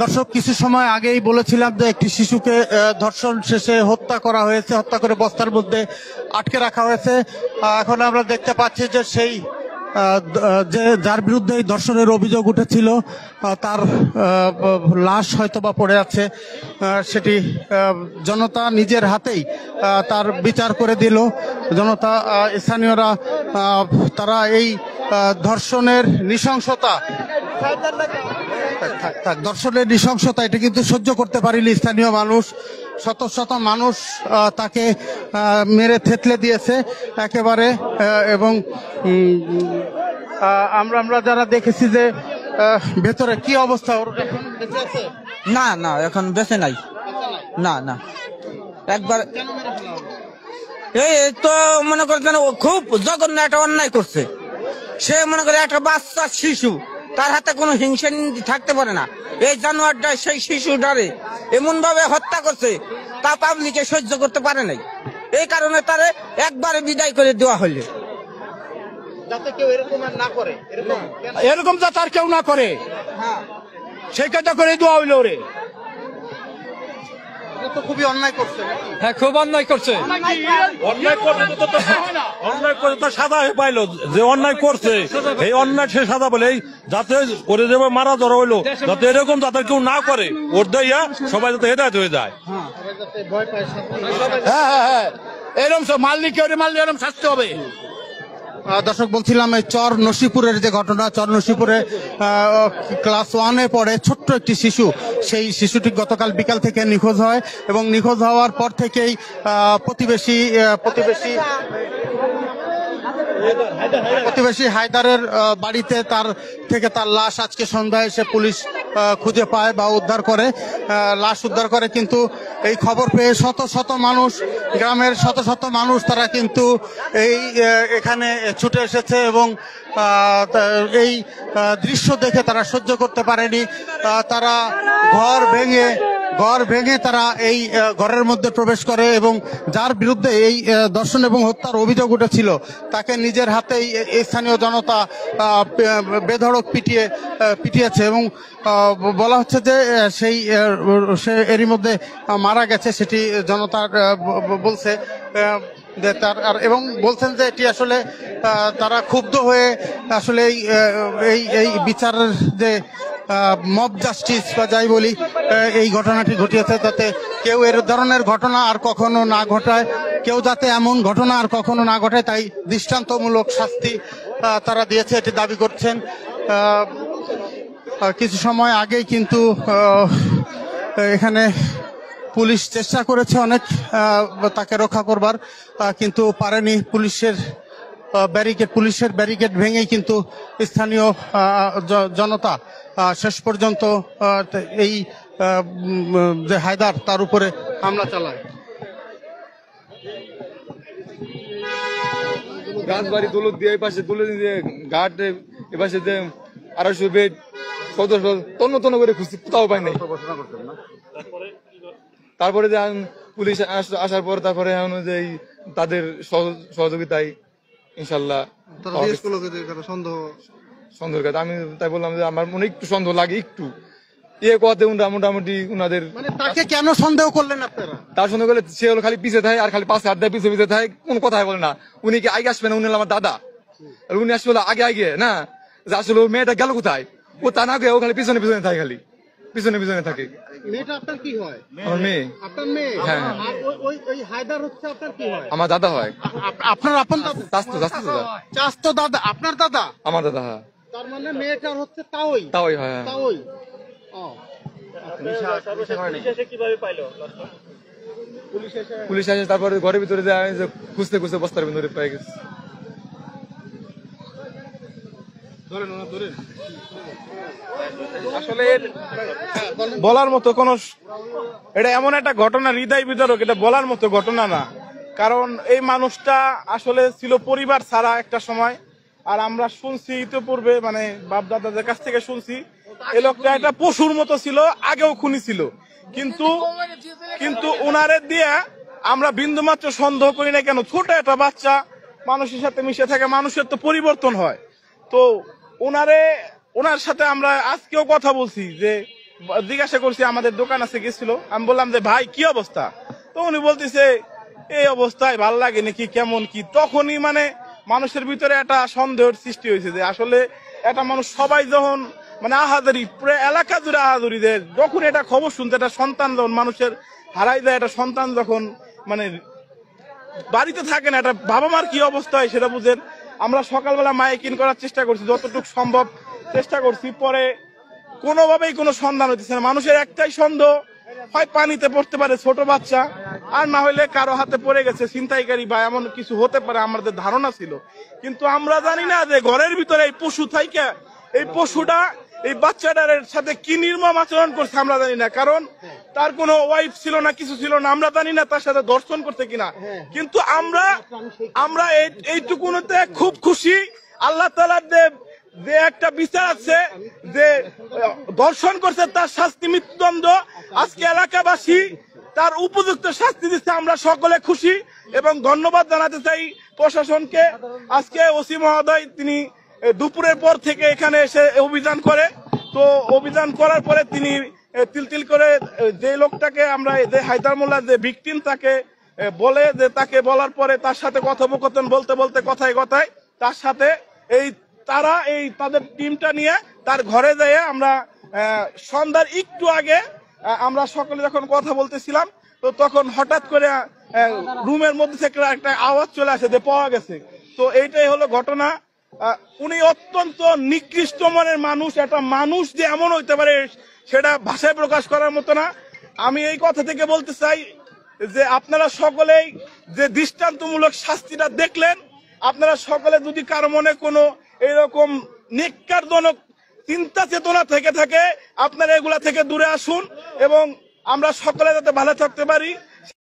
দর্শক, কিছু সময় আগেই বলেছিলাম যে একটি শিশুকে ধর্ষণ শেষে হত্যা করা হয়েছে, হত্যা করে বস্তার মধ্যে আটকে রাখা হয়েছে। এখন আমরা দেখতে পাচ্ছি যে সেই যে যার বিরুদ্ধে এই ধর্ষণের অভিযোগ উঠেছিল তার লাশ হয়তোবা পড়ে আছে। সেটি জনতা নিজের হাতেই তার বিচার করে দিল। জনতা, স্থানীয়রা তারা এই ধর্ষণের নৃশংসতা এটা কিন্তু সহ্য করতে পারেনি স্থানীয় মানুষ। শত শত মানুষ তাকে মেরে থেতলে দিয়েছে একেবারে। এবং আমরা যারা দেখেছি যে ভেতরে কি অবস্থা, ওর এখন বেঁচে আছে? না না, এখন বেঁচে নাই। না না, একবার এই তো মনে করছেন খুব জঘন্য একটা অন্যায় করছে। সে মনে করে একটা বাচ্চা শিশু, তার হাতে কোনো হিংসা থাকতে পারে না। এই জানোয়ারটা সেই শিশুটারে এমন ভাবে হত্যা করছে, তা পাবলিকে সহ্য করতে পারে নাই। এই কারণে তারে একবারে বিদায় করে দেওয়া হলো, যাতে কেউ এরকম আর না করে। এরকম যাতে আর কেউ না করে, সেই কাজটা করে দেওয়া হইলো রে। তো খুবই অন্যায় করছে। হ্যাঁ, খুব অন্যায় করছে। অন্যায় করে তো সাদা হয়ে পাইলো, যে অন্যায় করছে এই অন্যায় সে সাদা বলে যাতে করে দেবে মারা ধরা হইলো, যাতে এরকম যাতে কেউ না করে, ওর দেয়া সবাই যাতে হেদায়ত হয়ে যায়। হ্যাঁ হ্যাঁ হ্যাঁ, এরকম মালিক এরকম শাস্তি হবে। দর্শক, বলছিলাম এই চর নসিপুরের যে ঘটনা, চর নসিপুরে ক্লাস 1-এ পড়ে ছোট্ট একটি শিশু, সেই শিশুটি গতকাল বিকাল থেকে নিখোঁজ হয় এবং নিখোঁজ হওয়ার পর থেকেই প্রতিবেশী হায়দারের বাড়িতে তার লাশ আজকে সন্ধ্যায় এসে পুলিশ খুঁজে পায় বা উদ্ধার করে, লাশ উদ্ধার করে। কিন্তু এই খবর পেয়ে শত শত মানুষ, গ্রামের শত শত মানুষ তারা কিন্তু এখানে ছুটে এসেছে এবং এই দৃশ্য দেখে তারা সহ্য করতে পারেনি। তারা ঘর ভেঙে তারা এই ঘরের মধ্যে প্রবেশ করে এবং যার বিরুদ্ধে এই ধর্ষণ এবং হত্যার অভিযোগ উঠেছিল তাকে নিজের হাতেই স্থানীয় জনতা বেধড়ক পিটিয়েছে এবং বলা হচ্ছে যে সে এরই মধ্যে মারা গেছে, সেটি জনতা বলছে। এবং বলছেন যে এটি আসলে তারা ক্ষুব্ধ হয়ে আসলে এই বিচারের যে মব জাস্টিস বা যাই বলি, এই ঘটনাটি ঘটিয়েছে, যাতে কেউ এর ধরনের ঘটনা আর কখনো না ঘটায়, কেউ যাতে এমন ঘটনা আর কখনো না ঘটায়, তাই দৃষ্টান্তমূলক শাস্তি তারা দিয়েছে, এটি দাবি করছেন। কিছু সময় আগেই কিন্তু এখানে পুলিশ চেষ্টা করেছে অনেক তাকে রক্ষা করবার, কিন্তু পারেনি। পুলিশের ব্যারিকেড ভেঙেই কিন্তু স্থানীয় জনতা শেষ পর্যন্ত এই যে হায়দার তার উপরে হামলা চালায়। গাছবাড়ি দৌলত দিয়ে এই পাশে তুলে দিয়ে ঘাট এ পাশে যে 250 বেড সদস্য তন্ন করে খুঁজছি, কোথাও পাই নাই। তারপরে যে পুলিশ আসার পর তারপরে যে তাদের সহযোগিতায় ইনশাল্লাহ সন্দেহ কাজ। আমি তাই বললাম যে আমার মনে একটু সন্দেহ লাগে, একটু কথা মোটামুটি উনাদের। তাকে কেন সন্দেহ করলেন আপনারা? তার সন্দেহ করলে সে হলো খালি পিছিয়ে থাকে আর খালি পাশে হাত দেয়, পিছিয়ে থাকে, কোন কথাই বলে না। উনি কি আগে আসবে না? উনি আমার দাদা, উনি আসলে আগে না, যে আসলে মেয়েটা গেল কোথায়, ও তা না গিয়ে ও খালি পিছনে থাকে, খালি পিছনে থাকে। মেয়েটা আপনার কি হয়? আমার মেয়ে। আপনার মেয়ে? হ্যাঁ। ওই হায়দার হচ্ছে আপনার কি হয়? আমার দাদা হয়। আপনার আপন দাদা? চাচতো দাদা? আপনার দাদা? আমার দাদা। হ্যাঁ। তার মানে মেয়েটার হচ্ছে তাওই হয়। তাওই। পুলিশ আসে, তারপরে ঘরের ভিতরে যায়, খুঁজতে বস্তার ভিতরে পেয়ে গেছে। আসলে বলার মতো কোন, এটা এমন একটা ঘটনা হৃদয় বিদারক, এটা বলার মতো ঘটনা না। কারণ এই মানুষটা আসলে ছিল পরিবার ছাড়া একটা সময়। আর আমরা শুনছি ইতিপূর্বে, মানে বাপ দাদাদের কাছ থেকে শুনছি, এই লোকটা একটা পশুর মতো ছিল, আগেও খুনি ছিল। কিন্তু উনারে দিয়ে আমরা বিন্দুমাত্র সন্দেহ করি না। কেন? ছোট একটা বাচ্চা মানুষের সাথে মিশে থাকে, মানুষের তো পরিবর্তন হয়। তো উনারে ওনার সাথে আমরা আজকেও কথা বলছি, যে জিজ্ঞাসা করছি, আমাদের দোকান আছে গেছিল, আমি বললাম যে ভাই কি অবস্থা, তো উনি বলতেছে এই অবস্থায় ভাল লাগে নাকি কেমন কি। তখনই মানে মানুষের ভিতরে একটা সন্দেহের সৃষ্টি হয়েছে যে আসলে একটা মানুষ সবাই যখন মানে আহাজারি পুরো এলাকা জুড়ে আহাজারি দেয়, যখন এটা খবর শুনতে একটা সন্তান যখন মানুষের হারাই দেয়, একটা সন্তান যখন মানে বাড়িতে থাকে না, একটা বাবা মার কি অবস্থা হয় সেটা বুঝেন। আমরা সকালবেলা মাইকিং করার চেষ্টা করছি, যতটুকু সম্ভব চেষ্টা করছি, পরে কোনোভাবেই কোনো সন্ধান হইতেছে না। মানুষের একটাই সন্দেহ, হয় পানিতে পড়তে পারে ছোট বাচ্চা, আর না হলে কারো হাতে পড়ে গেছে ছিনতাইকারী বা এমন কিছু হতে পারে, আমাদের ধারণা ছিল। কিন্তু আমরা জানি না যে ঘরের ভিতরে এই পশু থাইকা এই পশুটা এই বাচ্চাটার সাথে কি নির্মম আচরণ করছে আমরা জানি না, কারণ তার কোনো ওয়াইফ ছিল না, কিছু ছিল না, আমরা জানি না তার সাথে দর্শন করতে কিনা। কিন্তু আমরা এইটুকুনতে খুব খুশি, আল্লাহ তাআলার যে একটা বিচার আছে, যে দর্শন করছে তার শাস্তি মৃত্যুদণ্ড, আজকে এলাকাবাসী তার উপযুক্ত শাস্তি দিচ্ছে, আমরা সকলে খুশি এবং ধন্যবাদ জানাতে চাই প্রশাসনকে। আজকে ওসি মহোদয় তিনি দুপুরের পর থেকে এখানে এসে অভিযান করে, তো অভিযান করার পরে তিনি তিল করে যে লোকটাকে আমরা যে হায়দার মোল্লা যে ভিকটিম তাকে বলে, যে তাকে বলার পরে তার সাথে কথোপকথন বলতে বলতে কথায় কথায় তার সাথে তাদের টিমটা নিয়ে তার ঘরে যেয়ে আমরা সন্ধ্যার একটু আগে আমরা সকলে যখন কথা বলতেছিলাম, তো তখন হঠাৎ করে রুমের মধ্যে থেকে একটা আওয়াজ চলে আসে যে পাওয়া গেছে। তো এইটাই হলো ঘটনা। উনি অত্যন্ত নিকৃষ্ট মনের মানুষ, একটা মানুষ যে এমন হইতে পারে সেটা ভাষায় প্রকাশ করার মতো না। আমি এই কথা থেকে বলতে চাই যে আপনারা সকলেই যে দৃষ্টান্তমূলক শাস্তিটা দেখলেন, আপনারা সকলে যদি কারো মনে কোনো এরকম নিকারজনক চিন্তা চেতনা থেকে থাকে, আপনারা এগুলা থেকে দূরে আসুন এবং আমরা সকলে যাতে ভালো থাকতে পারি